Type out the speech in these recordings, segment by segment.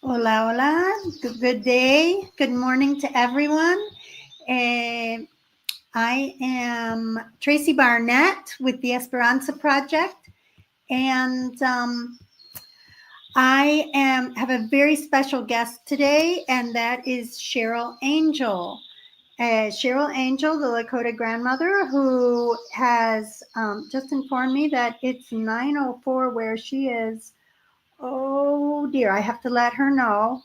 Hola, hola. Good day. Good morning to everyone. I am Tracy Barnett with the Esperanza Project, and have a very special guest today, and that is Cheryl Angel. Cheryl Angel, the Lakota grandmother, who has just informed me that it's 9:04 where she is. Oh dear, I have to let her know.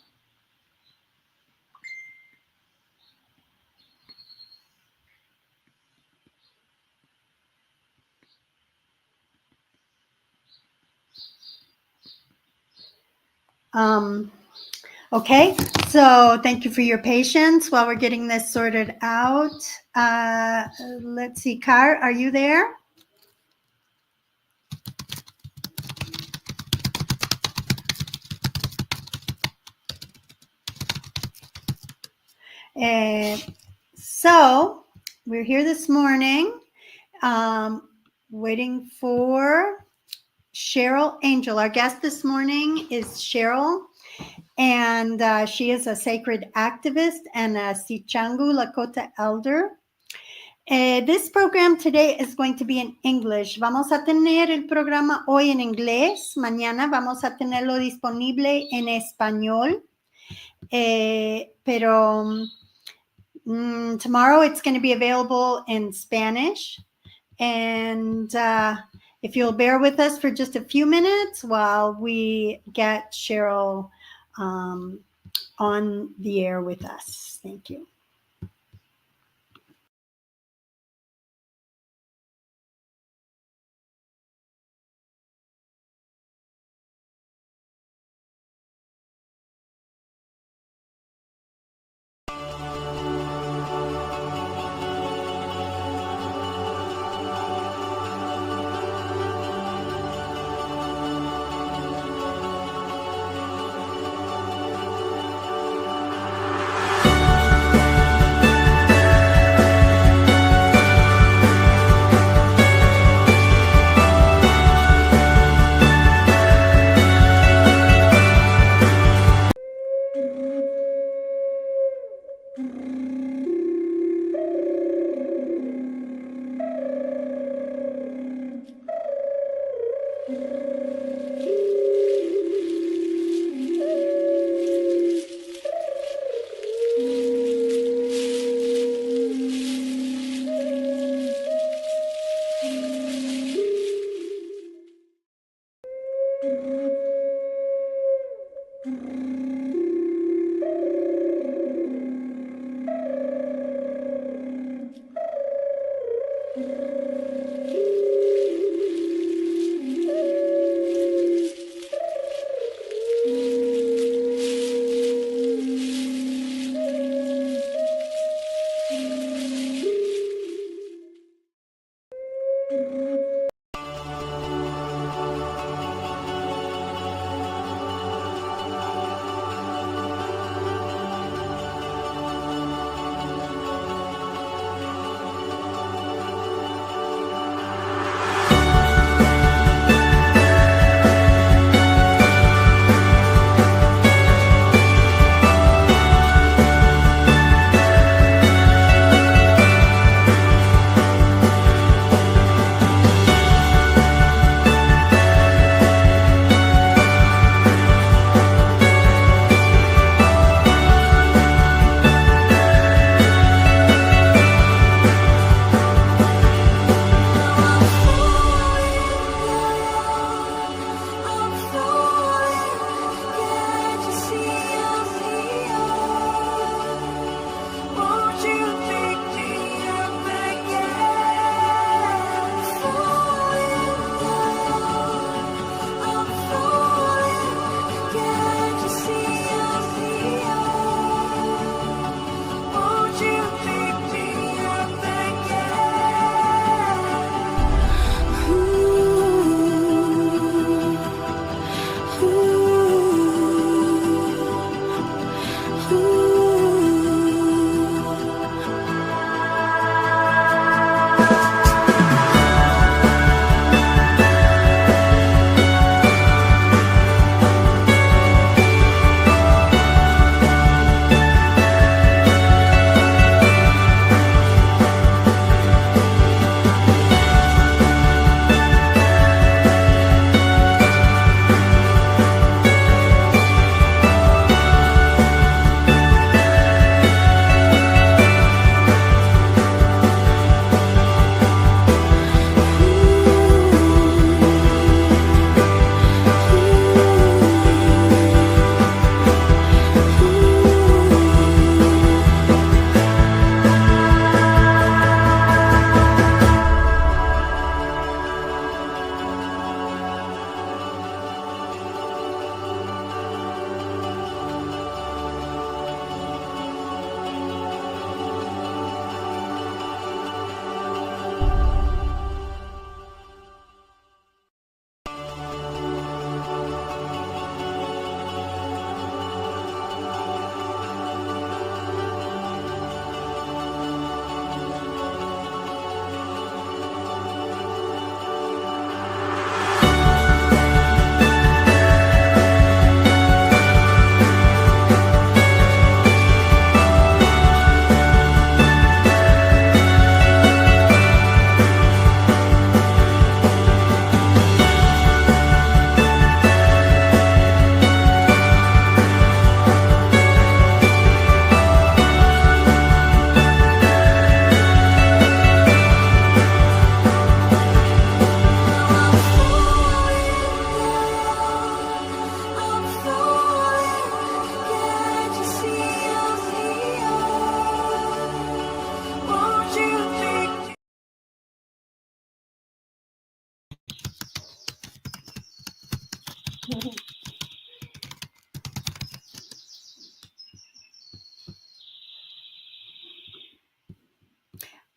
Okay, so thank you for your patience while we're getting this sorted out. Let's see, Car, are you there? So we're here this morning waiting for Cheryl Angel. Our guest this morning is Cheryl, and she is a sacred activist and a Sichangu Lakota elder. This program today is going to be in English. Vamos a tener el programa hoy en inglés. Mañana vamos a tenerlo disponible en español. Pero tomorrow it's going to be available in Spanish. And if you'll bear with us for just a few minutes while we get Cheryl on the air with us. Thank you.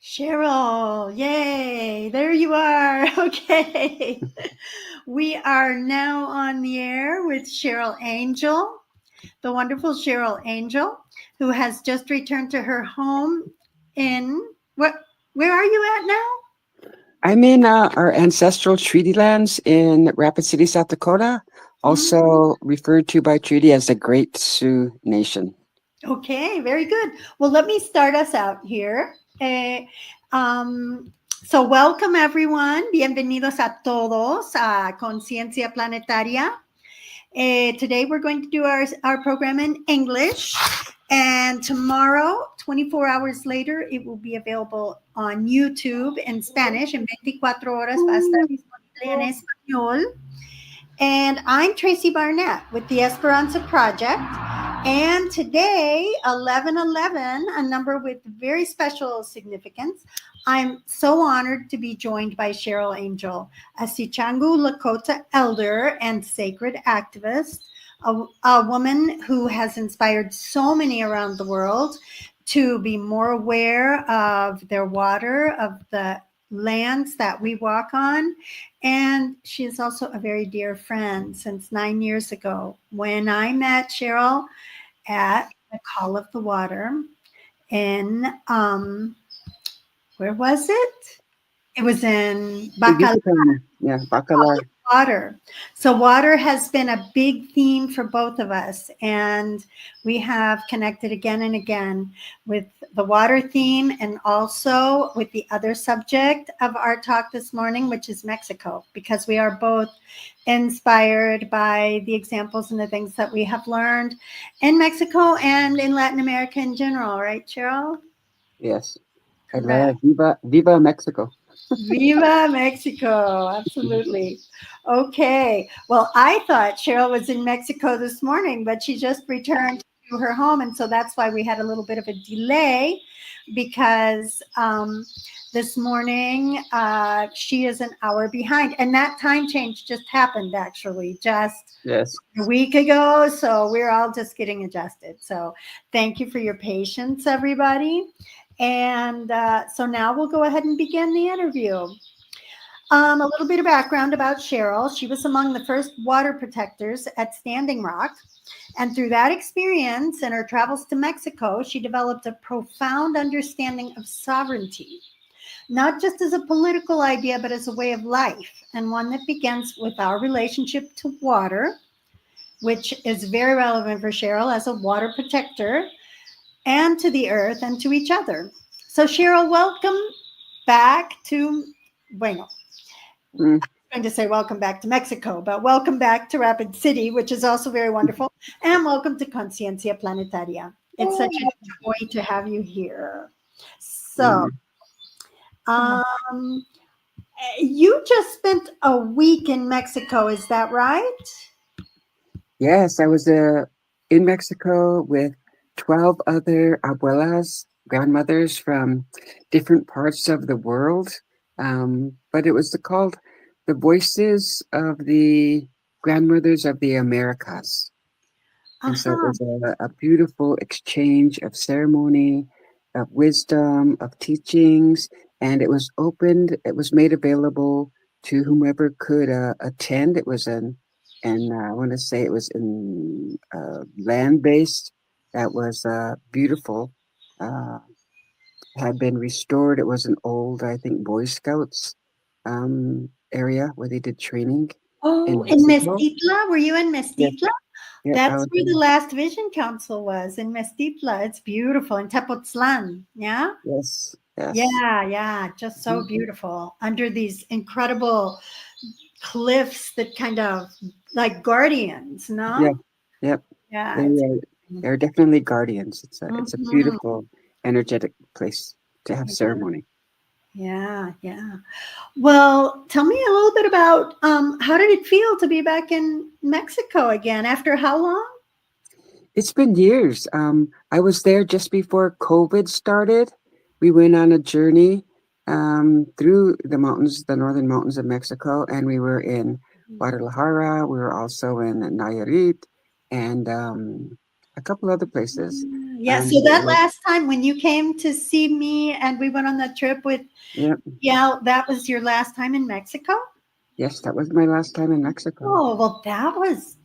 Cheryl, yay, there you are. Okay. We are now on the air with Cheryl Angel, the wonderful Cheryl Angel, who has just returned to her home in where are you at now? I'm in our ancestral treaty lands in Rapid City, South Dakota, also referred to by treaty as the Great Sioux Nation. Okay, very good. Well, let me start us out here. So welcome everyone. Bienvenidos a todos a Conciencia Planetaria. Today we're going to do our program in English, and tomorrow, 24 hours later, it will be available on YouTube in Spanish. En 24 horas va a estar disponible en español. And I'm Tracy Barnett with the Esperanza Project. And today, 1111, a number with very special significance, I'm so honored to be joined by Cheryl Angel, a Sichangu Lakota elder and sacred activist, a woman who has inspired so many around the world to be more aware of their water, of the lands that we walk on. And she is also a very dear friend since 9 years ago when I met Cheryl at the Call of the Water in, where was it? It was in Bacalar. Yeah, Bacalar. Water. So water has been a big theme for both of us, and we have connected again and again with the water theme and also with the other subject of our talk this morning, which is Mexico, because we are both inspired by the examples and the things that we have learned in Mexico and in Latin America in general, right, Cheryl? Yes. Correct. Viva Mexico. Viva Mexico. Absolutely. Okay. Well, I thought Cheryl was in Mexico this morning, but she just returned to her home. And so that's why we had a little bit of a delay because this morning she is an hour behind. And that time change just happened actually just a week ago. So we're all just getting adjusted. So thank you for your patience, everybody. And so now we'll go ahead and begin the interview. A little bit of background about Cheryl. She was among the first water protectors at Standing Rock. And through that experience and her travels to Mexico, she developed a profound understanding of sovereignty, not just as a political idea, but as a way of life, and one that begins with our relationship to water, which is very relevant for Cheryl as a water protector, and to the earth and to each other. So Cheryl, welcome back to, bueno, I'm going to say welcome back to Mexico, but welcome back to Rapid City, which is also very wonderful. And welcome to Conciencia Planetaria. It's such a joy to have you here. So, you just spent a week in Mexico, is that right? Yes, I was in Mexico with 12 other abuelas, grandmothers from different parts of the world. But it was called the Voices of the Grandmothers of the Americas. And so it was a beautiful exchange of ceremony, of wisdom, of teachings, and it was made available to whomever could attend. It was and I want to say it was in land-based. That was beautiful. Had been restored. It was an old, I think, Boy Scouts area where they did training. Oh, in Mestitla? Were you in Mestitla? Yeah, that's where the last Vision Council was, in Mestitla. It's beautiful. In Tepoztlan, yeah? Yes. Yeah. Just so beautiful. Under these incredible cliffs that kind of like guardians, no? Yep. Yeah. They're definitely guardians. It's a beautiful, energetic place to have ceremony. Yeah. Well, tell me a little bit about how did it feel to be back in Mexico again? After how long? It's been years. I was there just before COVID started. We went on a journey through the mountains, the northern mountains of Mexico, and we were in Guadalajara. We were also in Nayarit and a couple other places. Yeah. So that last time when you came to see me and we went on that trip with, that was your last time in Mexico? Yes, that was my last time in Mexico. Oh, well, that was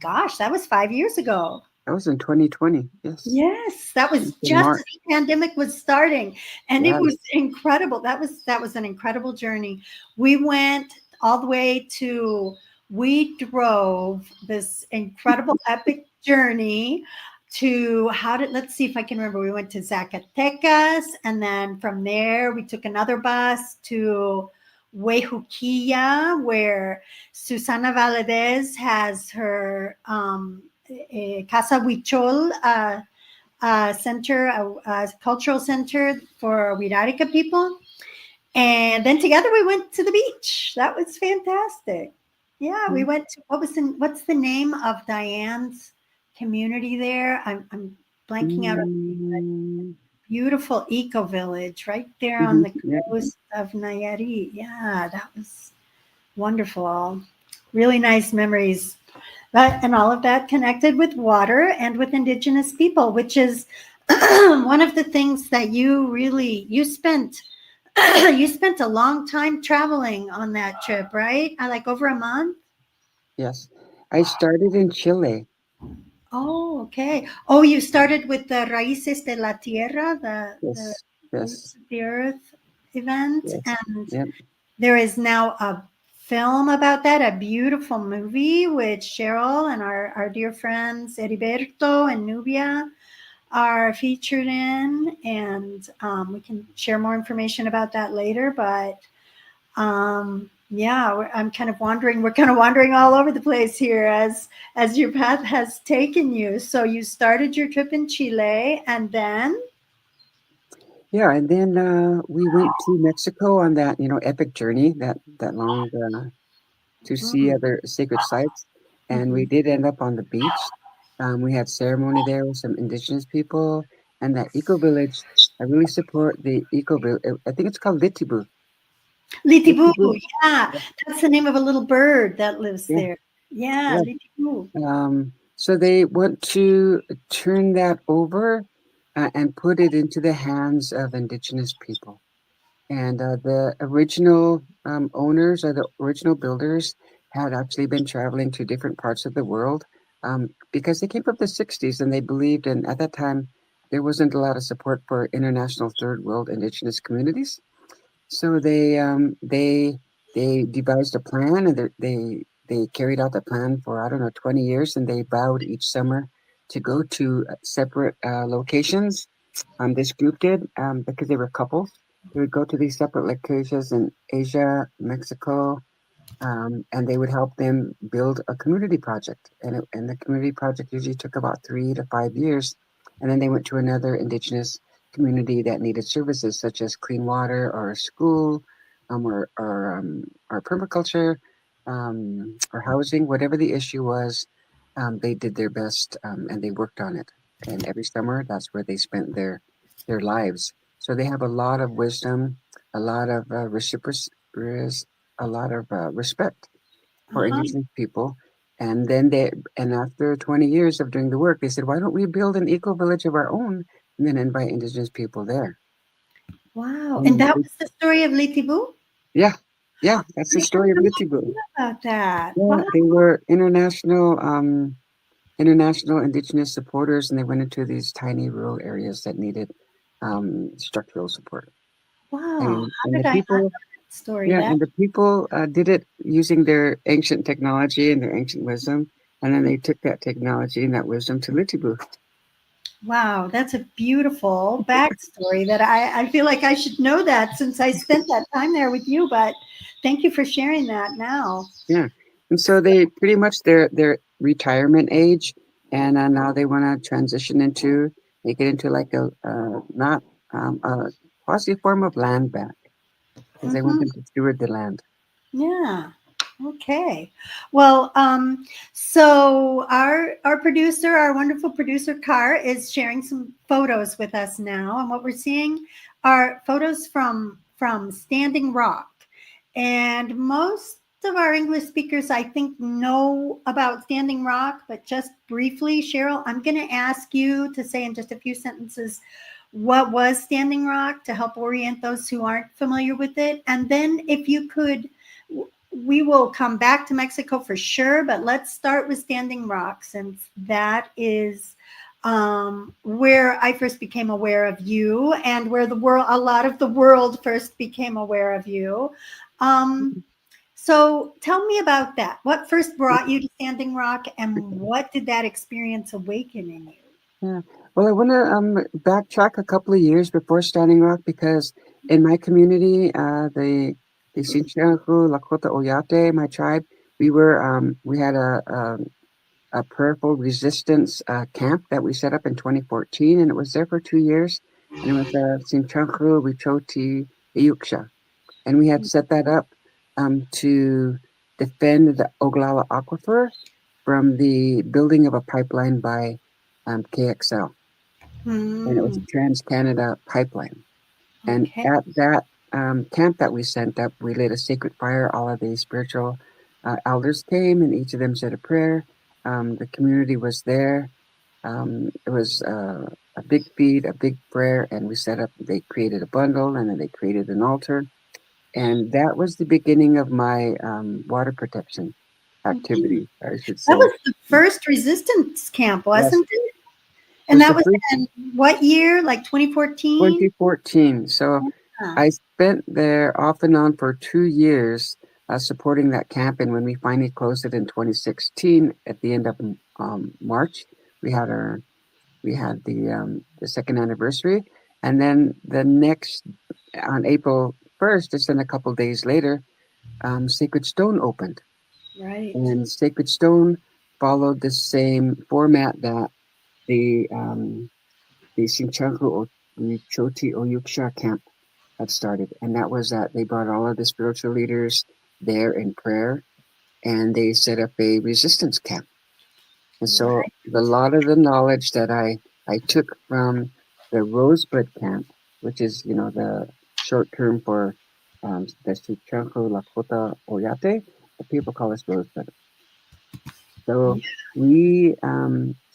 5 years ago. That was in 2020. Yes. Yes, that was just as the pandemic was starting, and it was incredible. That was an incredible journey. We went all the way we drove this incredible epic journey to let's see if I can remember. We went to Zacatecas, and then from there we took another bus to Huejuquilla, where Susana Valadez has her Casa Huichol center, a cultural center for Wirarica people. And then together we went to the beach. That was fantastic. Yeah, we went to what's the name of Diane's community there? I'm blanking out on beautiful eco village right there on the coast of Nayarit. Yeah, that was wonderful. Really nice memories. And all of that connected with water and with indigenous people, which is one of the things that you spent a long time traveling on that trip, right? Like over a month? Yes. I started in Chile. Oh, okay. Oh, you started with the Raíces de la Tierra, the Roots of the Earth event. Yes. And there is now a film about that, a beautiful movie with Cheryl and our dear friends Heriberto and Nubia are featured in, and we can share more information about that later. But I'm kind of wandering. We're kind of wandering all over the place here as your path has taken you. So you started your trip in Chile, and then and then we went to Mexico on that epic journey, that long to see other sacred sites, and we did end up on the beach. We had ceremony there with some indigenous people, and that eco village. I really support the eco village. I think it's called Litibu. Litibu, yeah, that's the name of a little bird that lives there. Yeah, Litibu. So they want to turn that over and put it into the hands of indigenous people. And the original owners or the original builders had actually been traveling to different parts of the world because they came from the 60s and they believed at that time, there wasn't a lot of support for international third world indigenous communities. So they devised a plan, and they carried out the plan for, I don't know, 20 years, and they vowed each summer to go to separate locations. This group did because they were couples. They would go to these separate locations in Asia, Mexico, and they would help them build a community project. And the community project usually took about 3 to 5 years. And then they went to another indigenous community that needed services such as clean water or a school or permaculture or housing, whatever the issue was. They did their best and they worked on it. And every summer, that's where they spent their lives. So they have a lot of wisdom, a lot of respect for indigenous people. And then after 20 years of doing the work, they said, why don't we build an eco village of our own and then invite indigenous people there? Wow. And that was the story of Litibu? Yeah, that's the story of Litibu. About that. Yeah, wow. They were international indigenous supporters, and they went into these tiny rural areas that needed structural support. Wow. And the people, story. And the people did it using their ancient technology and their ancient wisdom, and then they took that technology and that wisdom to Litibu. Wow, that's a beautiful backstory that I feel like I should know that since I spent that time there with you, but thank you for sharing that now. Yeah, and so they pretty much their retirement age, and now they want to transition make it into like a quasi form of land back, because they want them to steward the land. Yeah. Okay. Well, so our producer, our wonderful producer, Car, is sharing some photos with us now. And what we're seeing are photos from Standing Rock. And most of our English speakers, I think, know about Standing Rock, but just briefly, Cheryl, I'm going to ask you to say in just a few sentences what was Standing Rock to help orient those who aren't familiar with it. And then if you could, we will come back to Mexico for sure, but let's start with Standing Rock, since that is where I first became aware of you and where a lot of the world first became aware of you. So tell me about that. What first brought you to Standing Rock, and what did that experience awaken in you? Yeah. Well, I want to backtrack a couple of years before Standing Rock, because in my community, the Sinchangu Lakota Oyate, my tribe, we had a prayerful resistance camp that we set up in 2014, and it was there for 2 years. And it was Sinchangu Wichoti Iyuksha. And we had set that up to defend the Oglala Aquifer from the building of a pipeline by KXL. And it was a Trans-Canada pipeline. And Okay. at that camp that we sent up, we lit a sacred fire. All of the spiritual elders came, and each of them said a prayer. The community was there. It was a big feed, a big prayer, and we set up, they created a bundle, and then they created an altar. And that was the beginning of my water protection activity, I should That say. was the first resistance camp, Yes, wasn't it? it And was that the was first in what year? Like 2014? 2014. So Yeah. I spent there off and on for 2 years supporting that camp. And when we finally closed it in 2016, at the end of March, we had the second anniversary. And then the next, on April 1st, just then a couple days later, Sacred Stone opened. Right. And Sacred Stone followed the same format that the Sinchangu Choti Oyuksha camp had started. And that was that they brought all of the spiritual leaders there in prayer, and they set up a resistance camp. And so Right. a lot of the knowledge that I took from the Rosebud camp, which is, the short term for the Sinchangu Lakota Oyate, the people call us Rosebud. So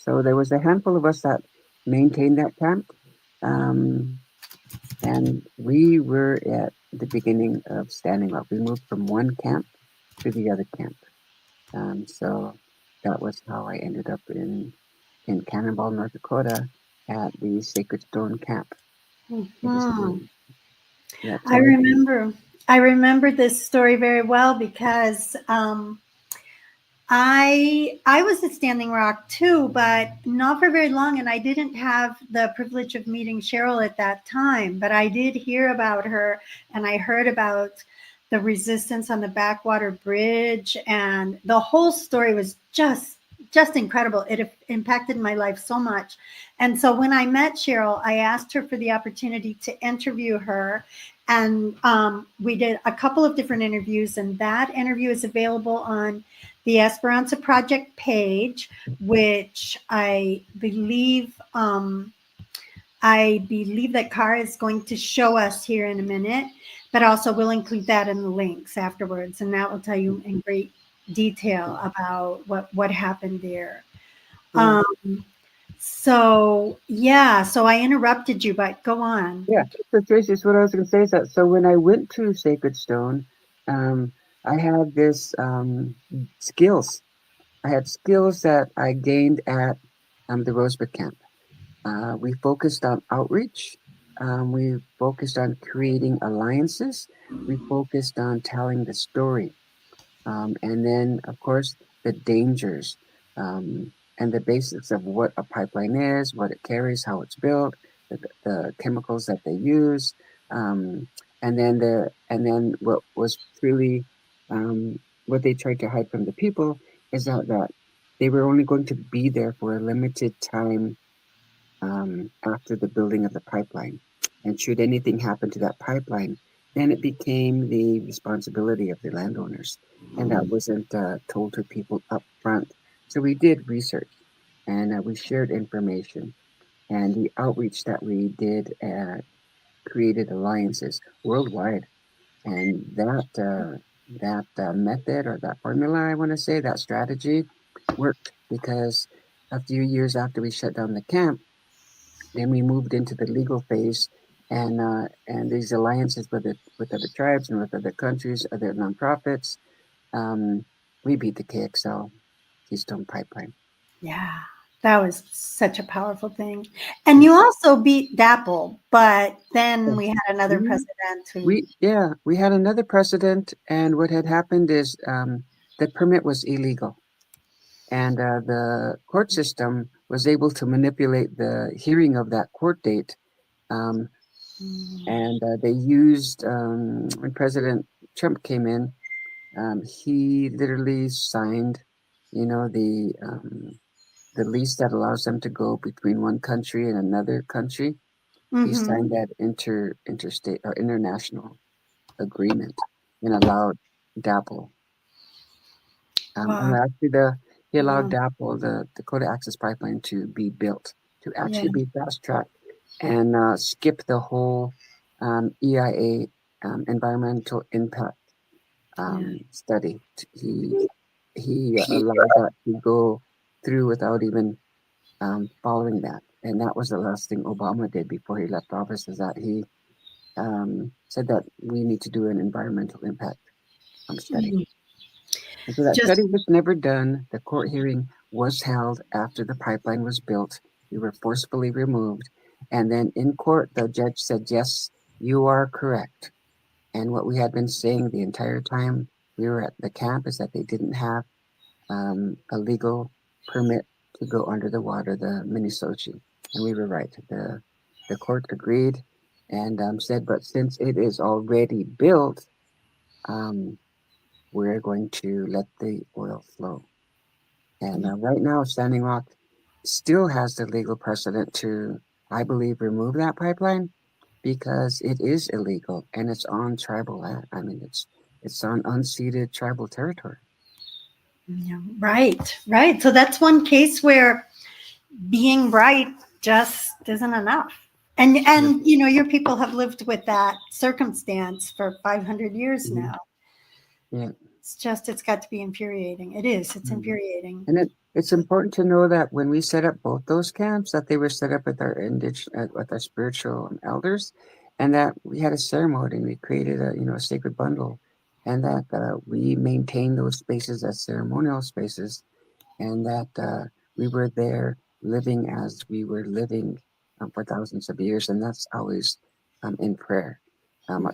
so there was a handful of us that maintained that camp. Um, And we were at the beginning of Standing Up. We moved from one camp to the other camp. So that was how I ended up in Cannonball, North Dakota at the Sacred Stone Camp. It was, Mhm. that's I how I, remember. I remember this story very well because I was at Standing Rock too, but not for very long, and I didn't have the privilege of meeting Cheryl at that time. But I did hear about her, and I heard about the resistance on the backwater bridge, and the whole story was just incredible. It impacted my life so much. And so when I met Cheryl, I asked her for the opportunity to interview her, and we did a couple of different interviews, and that interview is available on the Esperanza Project page, which I believe that Cara is going to show us here in a minute, but also we'll include that in the links afterwards, and that will tell you in great detail about what happened there. yeah, So yeah, so I interrupted you, but go on. yeah. So Tracy, so what I was going to say is that, so when I went to Sacred Stone, um, I had this skills. I had skills that I gained at the Rosebud Camp. We focused on outreach. We focused on creating alliances. We focused on telling the story. And then, of course, the dangers and the basics of what a pipeline is, what it carries, how it's built, the chemicals that they use, um, and then what was truly what they tried to hide from the people is that they were only going to be there for a limited time after the building of the pipeline. And should anything happen to that pipeline, then it became the responsibility of the landowners. And that wasn't told to people up front. So we did research, and we shared information. And the outreach that we did created alliances worldwide. And that method or that formula, I want to say, that strategy worked, because a few years after we shut down the camp, then we moved into the legal phase, and these alliances with other tribes and with other countries, other nonprofits. Um, we beat the KXL Keystone Pipeline. Yeah, that was such a powerful thing. And you also beat DAPL, but then we had another Mhm. president who. We had another precedent, and what had happened is the permit was illegal, and the court system was able to manipulate the hearing of that court date, um, and they used when President Trump came in, he literally signed, you know, the lease that allows them to go between one country and another country. He Mhm. signed that interstate or international agreement and allowed DAPL. Wow. Actually, he allowed Yeah. DAPL, the Dakota Access Pipeline, to be built, to Yeah. actually be fast tracked and skip the whole EIA environmental impact Yeah. study. He allowed that to go through without even following that, and that was the last thing Obama did before he left office. Is that he said that we need to do an environmental impact study. Mm. And so that Just study was never done. The court hearing was held after the pipeline was built. We were forcefully removed. And then in court, the judge said, yes, you are correct. And what we had been saying the entire time we were at the camp is that they didn't have a legal permit to go under the water, the Minnesota. And we were right. The court agreed and said, but since it is already built, um, we're going to let the oil flow. And right now, Standing Rock still has the legal precedent to, I believe, remove that pipeline because it is illegal and it's on tribal land. I mean, it's on unceded tribal territory. yeah, right, right. So that's one case where being right just isn't enough. Yeah. And your people have lived with that circumstance for 500 years Mhm. now. Yeah. It's got to be infuriating. It is. It's Mhm. infuriating. And it's important to know that when we set up both those camps, that they were set up with our with our spiritual elders, and that we had a ceremony. And we created a sacred bundle, and that we maintained those spaces as ceremonial spaces, and that we were there living as we were living for thousands of years, and that's always in prayer.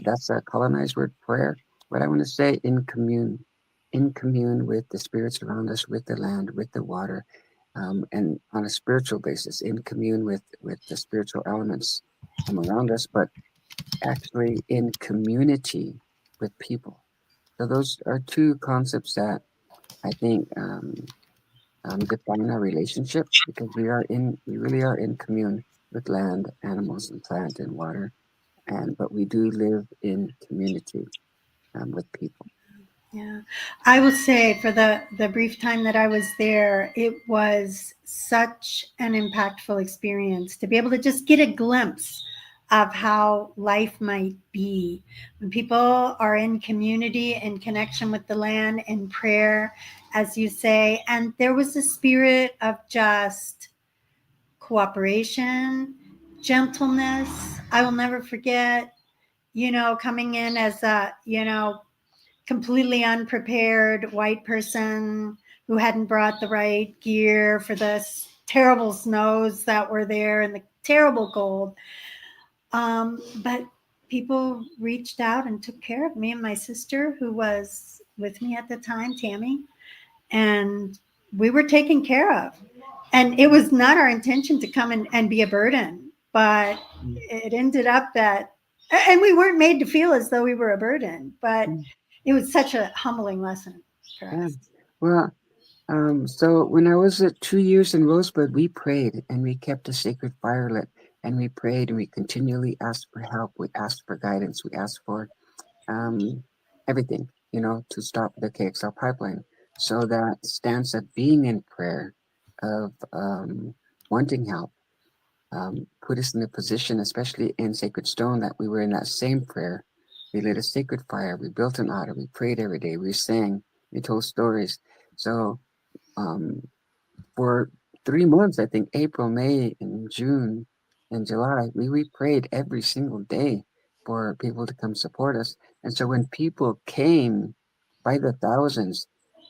That's a colonized word, prayer. What I want to say, in commune with the spirits around us, with the land, with the water, and on a spiritual basis, in commune with the spiritual elements around us, but actually in community with people. So those are two concepts that I think define our relationship, because we really are in commune with land, animals, and plant and water, but we do live in community with people. Yeah. I will say for the brief time that I was there, it was such an impactful experience to be able to just get a glimpse of how life might be when people are in community and connection with the land and prayer, as you say. And there was a spirit of just cooperation, gentleness. I will never forget, coming in as a, completely unprepared white person who hadn't brought the right gear for the terrible snows that were there and the terrible cold. But people reached out and took care of me and my sister, who was with me at the time, Tammy, and we were taken care of. And it was not our intention to come and be a burden, but Mm. it ended up that, and we weren't made to feel as though we were a burden, but Mm. it was such a humbling lesson for Yeah. us. Well, so when I was at 2 years in Rosebud, we prayed and we kept a sacred fire lit, and we prayed and we continually asked for help. We asked for guidance. We asked for um, everything, to stop the KXL pipeline. So that stance of being in prayer, of wanting help, put us in a position, especially in Sacred Stone, that we were in that same prayer We lit a sacred fire. We built an altar. We prayed every day. We sang. We told stories. So for 3 months, I think April, May, and June, and July, we prayed every single day for people to come support us. And so when people came by the thousands,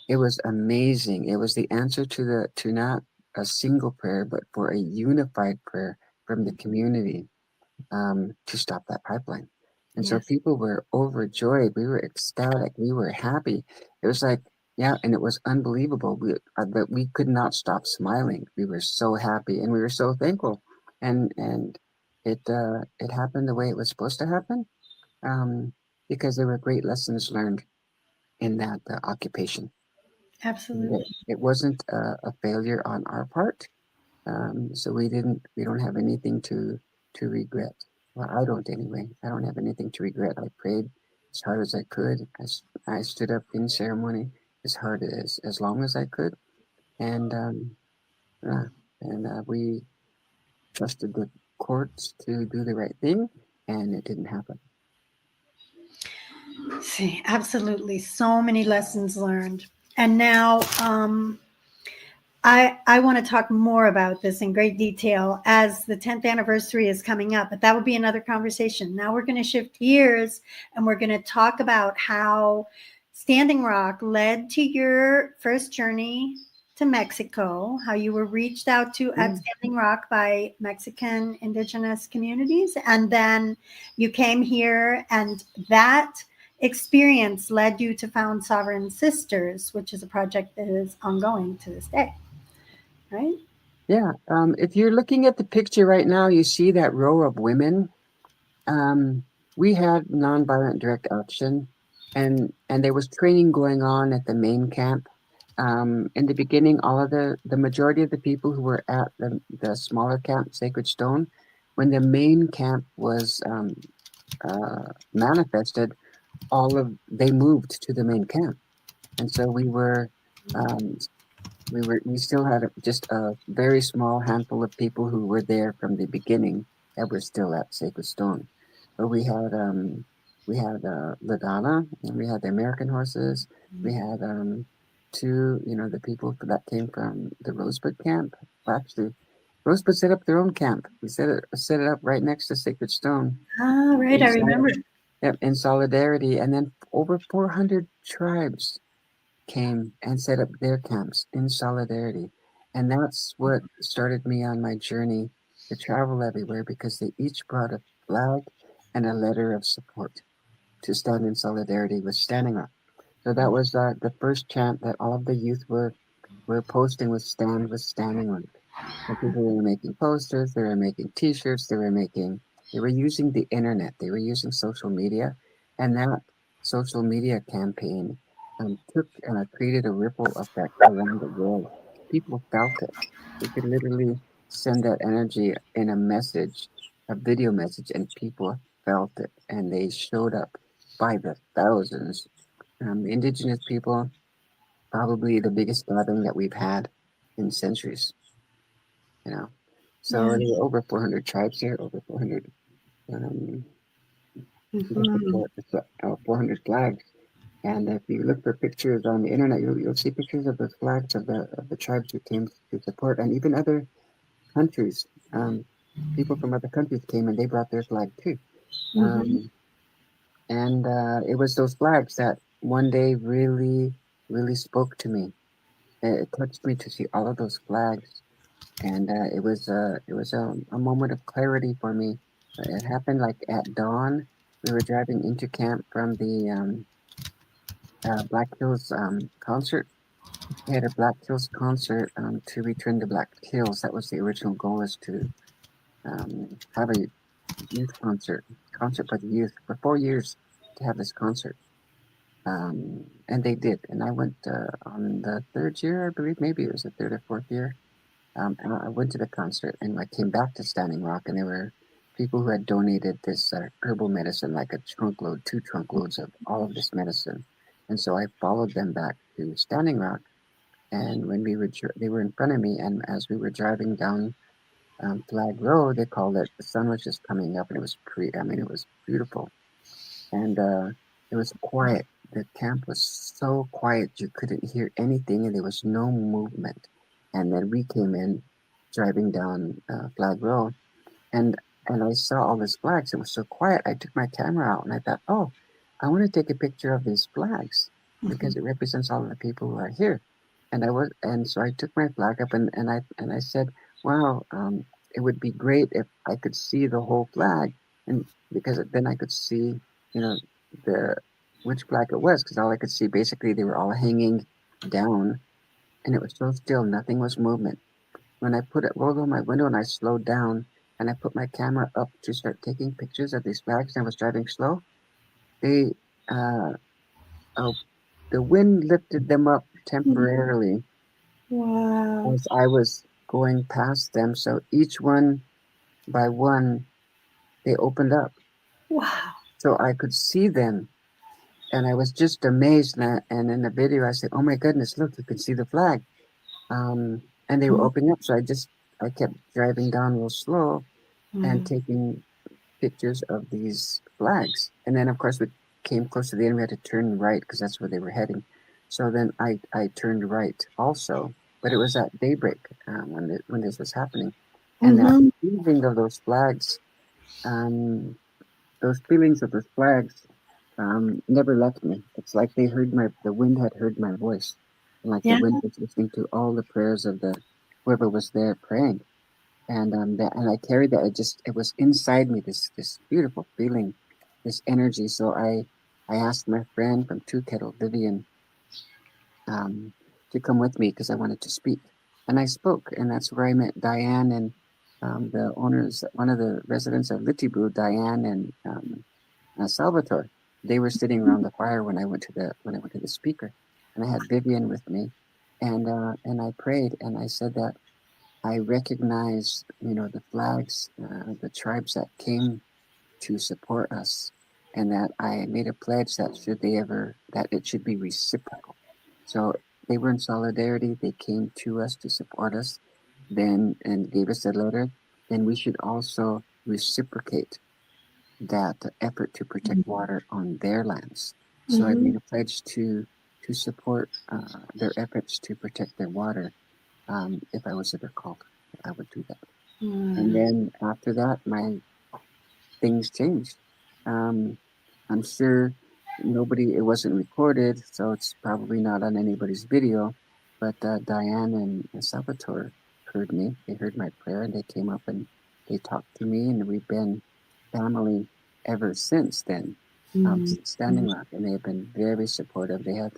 it was amazing. It was the answer to not a single prayer, but for a unified prayer from the community to stop that pipeline. And so Yes. people were overjoyed. We were ecstatic. We were happy. It was like, yeah, and it was unbelievable. But we could not stop smiling. We were so happy and we were so thankful. And it happened the way it was supposed to happen, because there were great lessons learned in that occupation. Absolutely. It wasn't a failure on our part. So we don't have anything to regret. Well, I don't anyway. I don't have anything to regret. I prayed as hard as I could. I stood up in ceremony as hard as long as I could, and yeah, and we trusted the courts to do the right thing, and it didn't happen. See, absolutely. So many lessons learned. And now I want to talk more about this in great detail as the 10th anniversary is coming up, but that will be another conversation. Now we're going to shift gears and we're going to talk about how Standing Rock led to your first journey to Mexico, how you were reached out to at Standing Rock by Mexican indigenous communities, and then you came here, and that experience led you to found Sovereign Sisters, which is a project that is ongoing to this day, right? Yeah. If you're looking at the picture right now, you see that row of women. We had nonviolent direct action, and there was training going on at the main camp. In the beginning, all of the majority of the people who were at the smaller camp, Sacred Stone, when the main camp was manifested, they moved to the main camp, and so um, we still had just a very small handful of people who were there from the beginning that were still at Sacred Stone. But we had Ladana, and we had the American horses. We had two, the people that came from the Rosebud camp. Well, actually, Rosebud set up their own camp. We set it up right next to Sacred Stone. Ah, right. In I remember. Yep, in solidarity, and then over 400 tribes came and set up their camps in solidarity. And that's what started me on my journey to travel everywhere, because they each brought a flag and a letter of support to stand in solidarity with Standing Rock. So that was the first chant that all of the youth were posting, was stand with Standing Rock. And people were making posters, they were making T-shirts, they were using the internet, they were using social media, and that social media campaign took created a ripple effect around the world. People felt it. They could literally send that energy in a message, a video message, and people felt it, and they showed up by the thousands. The indigenous people, probably the biggest gathering that we've had in centuries. You know, so Yeah. there were over 400 tribes here, over 400 um, Mhm. 400 flags. And if you look for pictures on the internet, you'll see pictures of the flags of the tribes who came to support, and even other countries. People from other countries came and they brought their flag too. Mhm. Um, and it was those flags that one day really, really spoke to me. It touched me to see all of those flags, and it was a moment of clarity for me. It happened like at dawn. We were driving into camp from the Black Hills concert. We had a Black Hills concert to return to Black Hills. That was the original goal, is to have a youth concert for the youth for 4 years, to have this concert. And they did. And I went on the third year, I believe, maybe it was the third or fourth year. And I went to the concert, and I came back to Standing Rock, and there were people who had donated this herbal medicine, like a trunkload, 2 trunkloads of all of this medicine. And so I followed them back to Standing Rock, and when they were in front of me, and as we were driving down Flag Road, they called it. The sun was just coming up, and it was it was beautiful. and it was quiet. The camp was so quiet you couldn't hear anything, and there was no movement. And then we came in, driving down Flag Row, and I saw all these flags. It was so quiet. I took my camera out, and I thought, oh, I want to take a picture of these flags because it represents all of the people who are here. And so I took my flag up, and I said, wow, it would be great if I could see the whole flag, and because then I could see, you know, the which flag it was, because all I could see basically they were all hanging down, and it was so still, nothing was movement. When I rolled on my window and I slowed down and I put my camera up to start taking pictures of these flags, and I was driving slow, they uh, uh the wind lifted them up temporarily Wow. as I was going past them. So each one by one, they opened up. Wow. So I could see them. And I was just amazed. And in the video, I said, oh my goodness, look, you can see the flag. And they were opening up. So I kept driving down real slow and Mm. taking pictures of these flags. And then, of course, we came close to the end. We had to turn right because that's where they were heading. So then I turned right also. But it was at daybreak when this was happening. And that Mhm. feeling of um, those feelings of those flags never left me. It's like the wind had heard my voice. And like the Yeah. wind was listening to all the prayers of whoever was there praying. And I carried that. It was inside me, this beautiful feeling, this energy. So I asked my friend from Two Kettle, Vivian, um, to come with me because I wanted to speak. And I spoke, and that's where I met Diane and the owners, one of the residents of Litibu, Diane and Salvatore. They were sitting around the fire when I went to the speaker, and I had Vivian with me, and I prayed and I said that I recognize, the flags, the tribes that came to support us, and that I made a pledge that that it should be reciprocal. So they were in solidarity. They came to us to support us, then and gave us a letter. Then we should also reciprocate that effort to protect water on their lands. So I Mhm. made a pledge to support their efforts to protect their water. If I was ever called, I would do that. And Mm. then after that, my things changed. Um, I'm sure it wasn't recorded, so it's probably not on anybody's video. But Diane and Salvatore heard me. They heard my prayer, and they came up and they talked to me, and we've been family ever since then. Mm. Since Standing Rock, and they have been very supportive. They had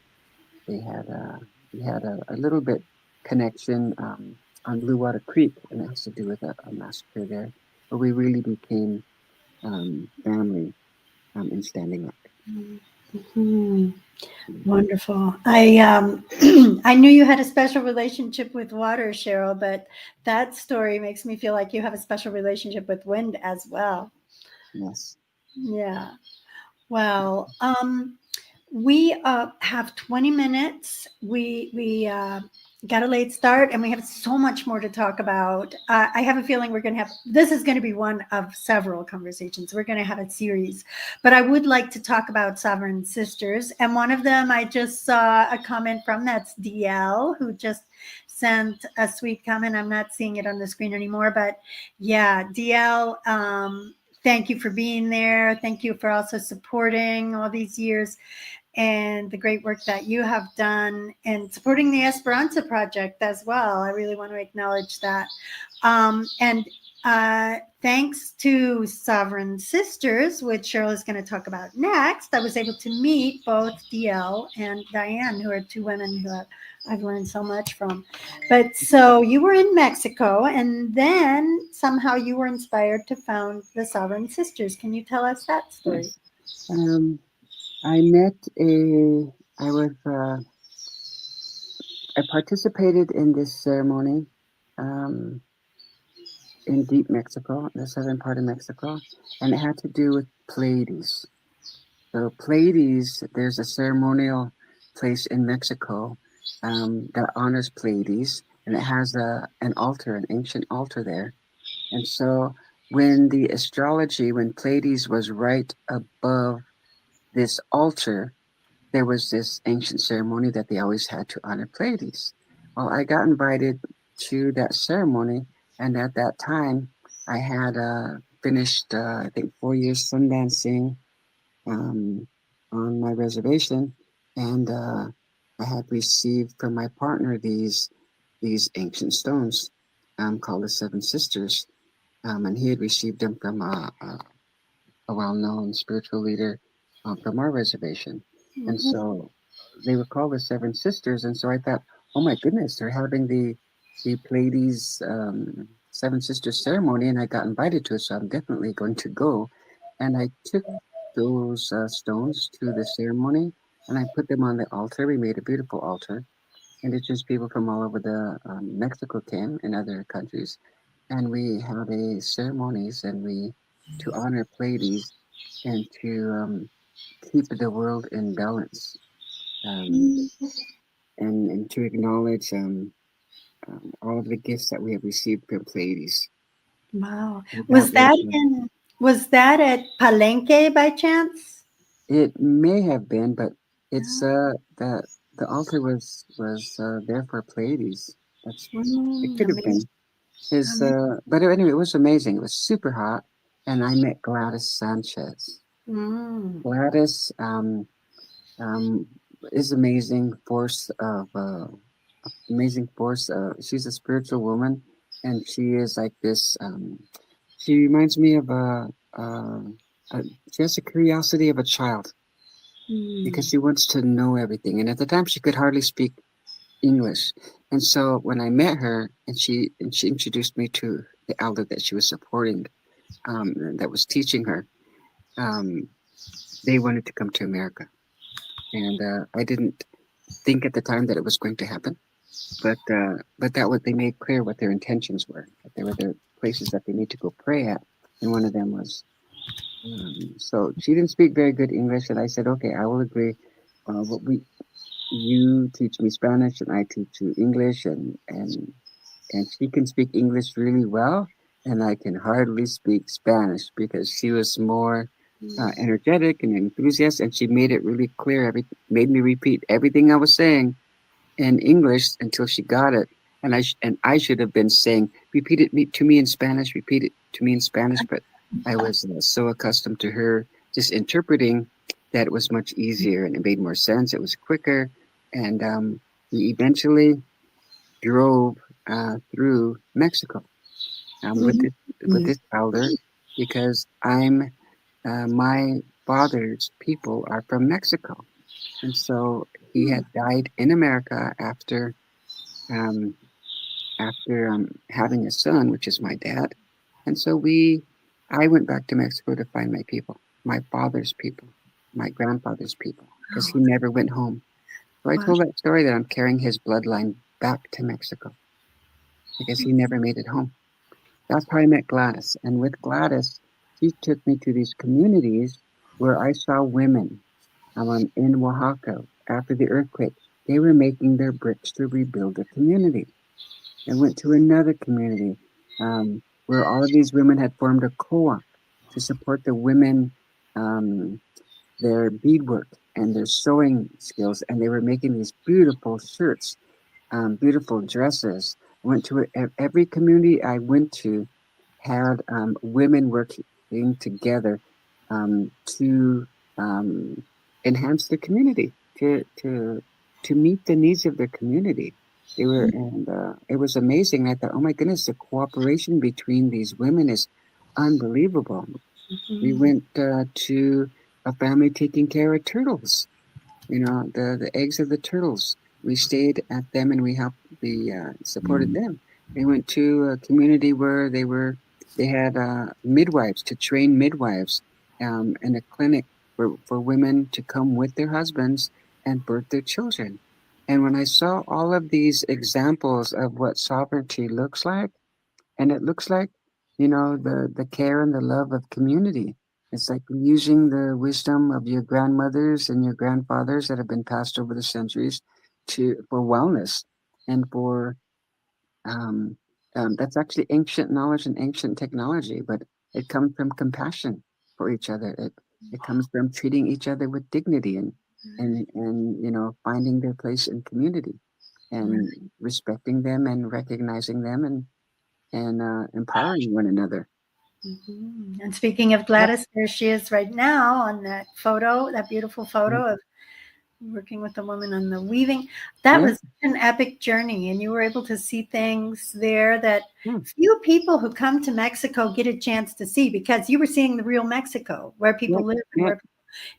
we had a little bit connection on Blue Water Creek, and it has to do with a massacre there, but we really became family in Standing Rock. Mhm. Wonderful. I I knew you had a special relationship with water, Cheryl, but that story makes me feel like you have a special relationship with wind as well. Yes. Yeah. Well, we have 20 minutes. We got a late start, and we have so much more to talk about. I have a feeling we're going to have this is going to be one of several conversations. We're going to have a series, but I would like to talk about sovereign sisters, and one of them I just saw a comment from. That's DL, who just sent a sweet comment. I'm not seeing it on the screen anymore, but yeah, DL. Thank you for being there. Thank you for also supporting all these years and the great work that you have done and supporting the Esperanza Project as well. I really want to acknowledge that. And thanks to Sovereign Sisters, which Cheryl is going to talk about next, I was able to meet both DL and Diane, who are two women who I've learned so much from. But so you were in Mexico, and then somehow you were inspired to found the Sovereign Sisters. Can you tell us that story? Yes. Um, I met a. I was. I participated in this ceremony um, in deep Mexico, the southern part of Mexico, and it had to do with Pleiades. So Pleiades, there's a ceremonial place in Mexico that honors Pleiades, and it has an altar, an ancient altar there. And so when Pleiades was right above this altar, there was this ancient ceremony that they always had to honor Pleiades. Well, I got invited to that ceremony, and at that time, I had finished, I think, 4 years sun dancing um, on my reservation, and I had received from my partner these ancient stones called the Seven Sisters, and he had received them from a well-known spiritual leader from our reservation. And Mhm. so they were called the Seven Sisters. And so I thought, oh my goodness, they're having the Pleiades Seven Sisters ceremony, and I got invited to it, so I'm definitely going to go. And I took those stones to the ceremony, and I put them on the altar. We made a beautiful altar, and it's just people from all over the Mexico came and other countries, and we had a ceremonies and we to honor Pleiades and to keep the world in balance, um, and to acknowledge all of the gifts that we have received from Pleiades. Wow. That was Was that at Palenque by chance? it. May have been, but it's Ah, the altar was there for Pleiades. That's it could have amazing. been. Is Amazing. but anyway, it was amazing. It was super hot, and I met Gladys Sanchez. Mm. Gladys um, is amazing force. She's a spiritual woman, and she is like this. She reminds me of a she has the curiosity of a child because Mm. she wants to know everything. And at the time, she could hardly speak English. And so when I met her, and she introduced me to the elder that she was supporting, that was teaching her, um, they wanted to come to America, and I didn't think at the time that it was going to happen. But that what they made clear what their intentions were. That there were the places that they need to go pray at, and one of them was. So she didn't speak very good English, and I said, okay, I will agree. What we you teach me Spanish, and I teach you English, and she can speak English really well, and I can hardly speak Spanish because she was more energetic and enthusiastic, and she made it really clear. Made me repeat everything I was saying in English until she got it, and I should have been saying, "Repeat it to me in Spanish. Repeat it to me in Spanish." But I was so accustomed to her just interpreting that it was much easier and it made more sense. It was quicker, and we eventually drove through Mexico Mhm. with this elder because my father's people are from Mexico, and so he Mm. had died in America um, after having a son, which is my dad, and so I went back to Mexico to find my people, my father's people, my grandfather's people, because he never went home. So I Wow. told that story that I'm carrying his bloodline back to Mexico because he never made it home. That's how I met Gladys. And with Gladys, she took me to these communities where I saw women in Oaxaca after the earthquake. They were making their bricks to rebuild a community. I went to another community where all of these women had formed a co-op to support the women, um, their beadwork and their sewing skills, and they were making these beautiful shirts, beautiful dresses. I went to every community I went to had women working together to um, enhance the community, to meet the needs of the community. They were, and it was amazing. I thought, oh my goodness, the cooperation between these women is unbelievable. We Mhm. went to a family taking care of turtles, the eggs of the turtles. We stayed at them and we supported them. We went to a community where they had midwives to train midwives, and a clinic for women to come with their husbands and birth their children. And when I saw all of these examples of what sovereignty looks like, and it looks like, the care and the love of community. It's like using the wisdom of your grandmothers and your grandfathers that have been passed over the centuries for wellness and for that's actually ancient knowledge and ancient technology, but it comes from compassion for each other. It comes from treating each other with dignity and you know, finding their place in community and respecting them and recognizing them and empowering one another. And speaking of Gladys, there she is right now on that photo, that beautiful photo of working with the woman on the weaving. That was an epic journey, and you were able to see things there that few people who come to Mexico get a chance to see, because you were seeing the real Mexico, where people live and where people,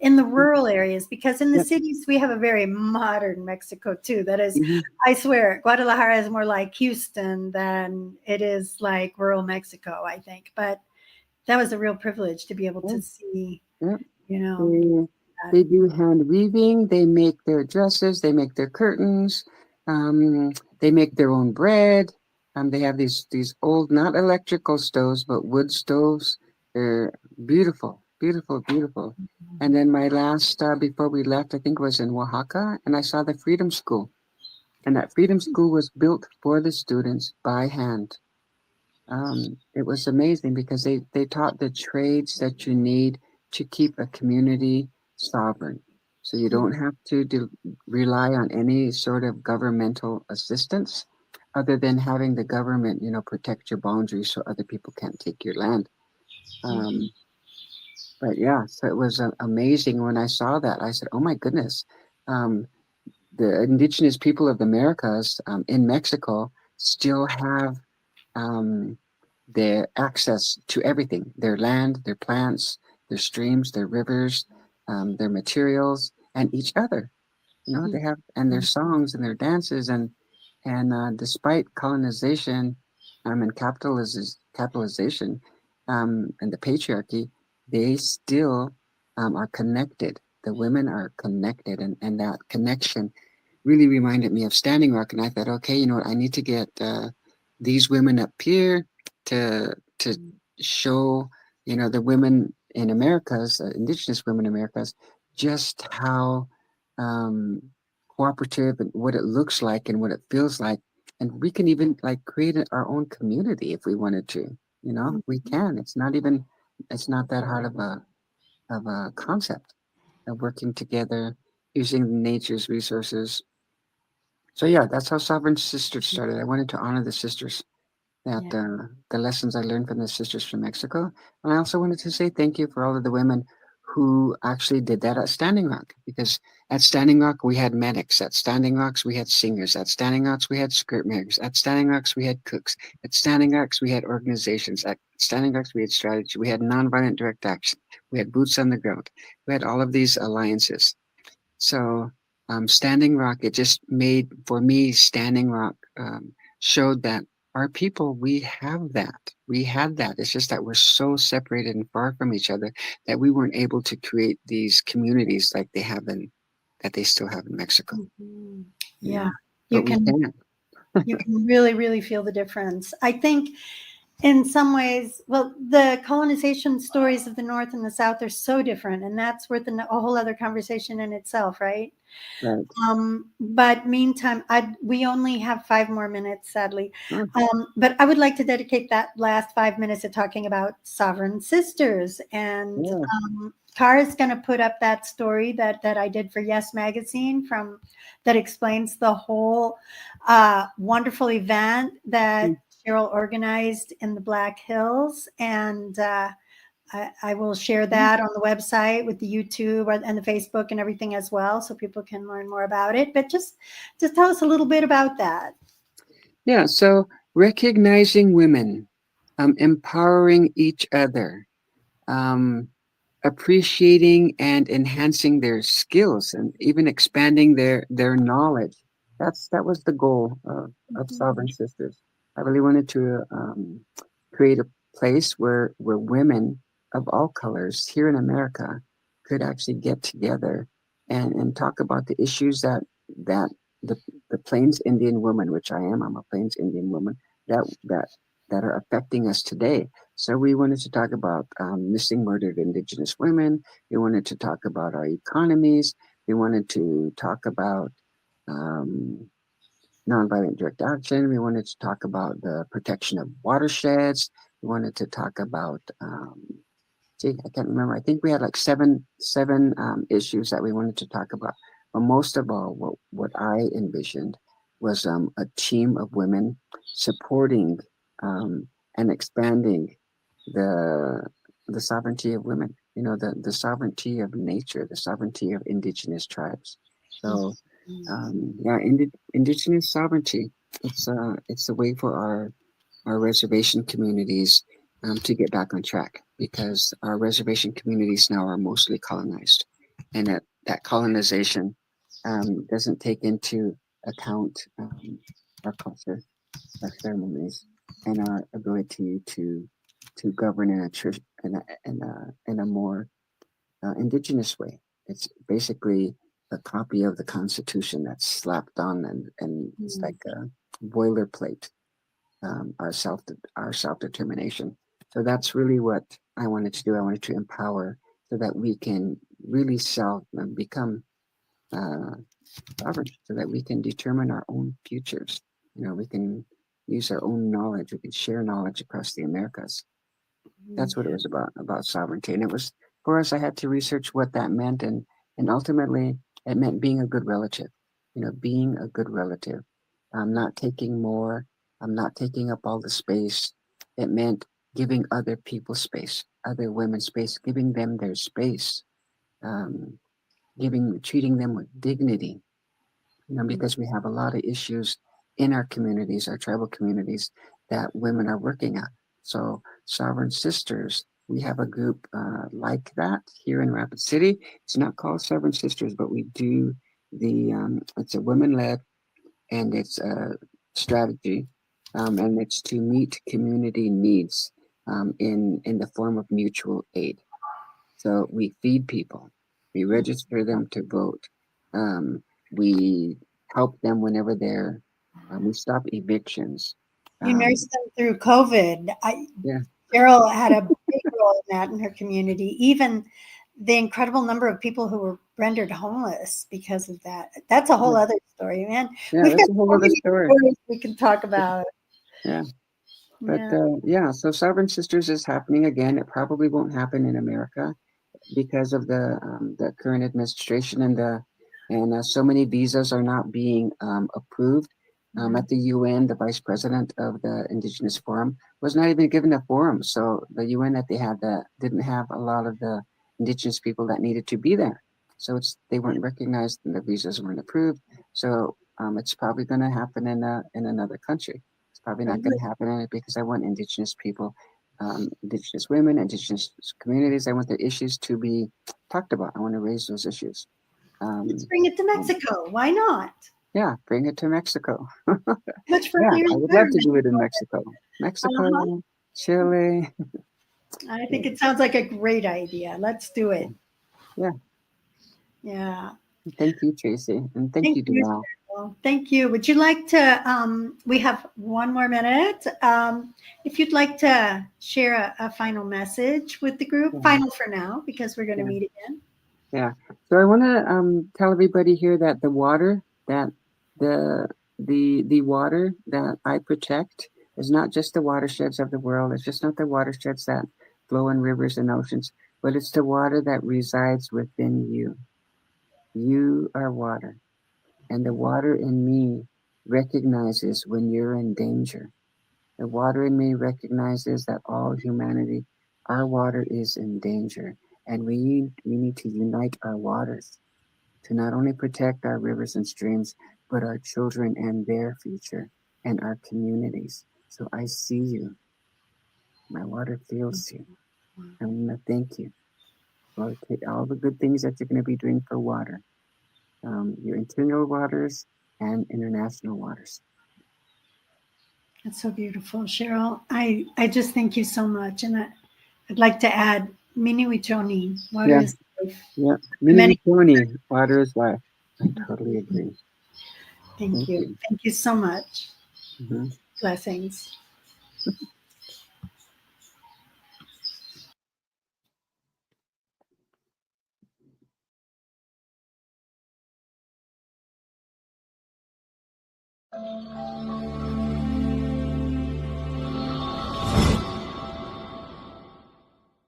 in the rural areas, because in the cities we have a very modern Mexico too. That is, I swear, Guadalajara is more like Houston than it is like rural Mexico, I think. But that was a real privilege to be able to see, you know. They do hand weaving. They make their dresses. They make their curtains. They make their own bread. They have these old, not electrical stoves, but wood stoves. They're beautiful, beautiful, beautiful. And then my last, before we left, I think was in Oaxaca, and I saw the Freedom School. And that Freedom School was built for the students by hand. It was amazing because they taught the trades that you need to keep a community sovereign. So you don't have to rely on any sort of governmental assistance other than having the government, you know, protect your boundaries so other people can't take your land. But yeah, so it was amazing when I saw that. I said, oh my goodness, the indigenous people of the Americas in Mexico still have their access to everything, their land, their plants, their streams, their rivers, their materials, and each other. You know, they have, and their songs and their dances, and despite colonization and capitalization and the patriarchy, they still are connected. The women are connected, and that connection really reminded me of Standing Rock. And I thought, okay, you know what, I need to get these women up here to show, you know, the women in Americas, indigenous women in Americas, just how cooperative and what it looks like and what it feels like. And we can even like create our own community if we wanted to. You know, we can. It's not that hard of a concept of working together using nature's resources. So yeah, that's how Sovereign Sisters started. I wanted to honor the sisters, that the lessons I learned from the sisters from Mexico. And I also wanted to say thank you for all of the women who actually did that at Standing Rock, because at Standing Rock we had medics, at Standing Rocks we had singers, at Standing Rocks we had skirt makers, at Standing Rocks we had cooks, at Standing Rocks we had organizations, at Standing Rocks we had strategy, we had nonviolent direct action, we had boots on the ground, we had all of these alliances. So Standing Rock, it just made, for me, Standing Rock showed that our people, we have that. We had that. It's just that we're so separated and far from each other that we weren't able to create these communities like that they still have in Mexico. Yeah. But we can. You can really, really feel the difference. I think in some ways, well, the colonization stories of the North and the South are so different, and that's worth a whole other conversation in itself, right? Right. But meantime, we only have 5 more minutes, sadly. Oh. But I would like to dedicate that last 5 minutes to talking about Sovereign Sisters. And Kara's going to put up that story that I did for Yes Magazine that explains the whole wonderful event that Cheryl organized in the Black Hills. And I will share that on the website with the YouTube and the Facebook and everything as well, so people can learn more about it. But just tell us a little bit about that. Yeah, so recognizing women, empowering each other, appreciating and enhancing their skills, and even expanding their knowledge. That was the goal of Sovereign Sisters. I really wanted to create a place where women of all colors here in America could actually get together and talk about the issues that the Plains Indian woman, which I'm a Plains Indian woman, that are affecting us today. So we wanted to talk about missing murdered Indigenous women. We wanted to talk about our economies. We wanted to talk about nonviolent direct action. We wanted to talk about the protection of watersheds. We wanted to talk about gee, I can't remember. I think we had like seven issues that we wanted to talk about. But most of all, what I envisioned was a team of women supporting and expanding the sovereignty of women. You know, the sovereignty of nature, the sovereignty of indigenous tribes. So, yeah, indigenous sovereignty. It's a way for our reservation communities to get back on track, because our reservation communities now are mostly colonized, and that colonization doesn't take into account our culture, our ceremonies, and our ability to govern in a more indigenous way. It's basically a copy of the Constitution that's slapped on, and it's like a boilerplate, our self determination. So that's really what I wanted to do. I wanted to empower so that we can really become sovereign, so that we can determine our own futures. You know, we can use our own knowledge. We can share knowledge across the Americas. That's what it was about sovereignty. And it was, for us, I had to research what that meant, and ultimately it meant being a good relative. You know, being a good relative. I'm not taking more. I'm not taking up all the space. It meant giving other people space, other women space, giving them their space, treating them with dignity. You know, because we have a lot of issues in our communities, our tribal communities, that women are working on. So, Sovereign Sisters, we have a group like that here in Rapid City. It's not called Sovereign Sisters, but we do it's a women-led, and it's a strategy, and it's to meet community needs in the form of mutual aid. So we feed people, we register them to vote, we help them whenever we stop evictions. You nursed them through COVID. Yeah. Cheryl had a big role in that in her community. Even the incredible number of people who were rendered homeless because of that. That's a whole other story, man. Yeah, We've that's got a whole so other many story. stories we can talk about. Yeah. But Yeah. so Sovereign Sisters is happening again. It probably won't happen in America because of the current administration, and so many visas are not being approved. At the UN, the vice president of the Indigenous Forum was not even given a forum. So the UN that they had didn't have a lot of the Indigenous people that needed to be there. So they weren't recognized, and the visas weren't approved. So it's probably going to happen in another country. It's probably not going to happen in it, because I want Indigenous people, Indigenous women, Indigenous communities. I want the issues to be talked about. I want to raise those issues. Let's bring it to Mexico. Why not? Yeah, bring it to Mexico. Much for Yeah, here I and would there. love to do it in Mexico. Mexico, Chile. I think it sounds like a great idea. Let's do it. Yeah. Yeah. Thank you, Tracy. And thank you, you. Danielle. Well, thank you. Would you like to, we have one more minute. If you'd like to share a final message with the group, final for now, because we're going to meet again. Yeah. So I want to tell everybody here that the water that the water that I protect is not just the watersheds of the world. It's just not the watersheds that flow in rivers and oceans, but it's the water that resides within you. You are water, and the water in me recognizes when you're in danger. The water in me recognizes that all humanity, our water is in danger, and we need to unite our waters to not only protect our rivers and streams, but our children and their future and our communities. So I see you. My water feels you. I want to thank you for all the good things that you're going to be doing for water, your internal waters and international waters. That's so beautiful, Cheryl. I just thank you so much. And I'd like to add, Miniwichoni, water is life. Yeah, Miniwichoni, water is life. I totally agree. Thank you. Thank you so much. Blessings.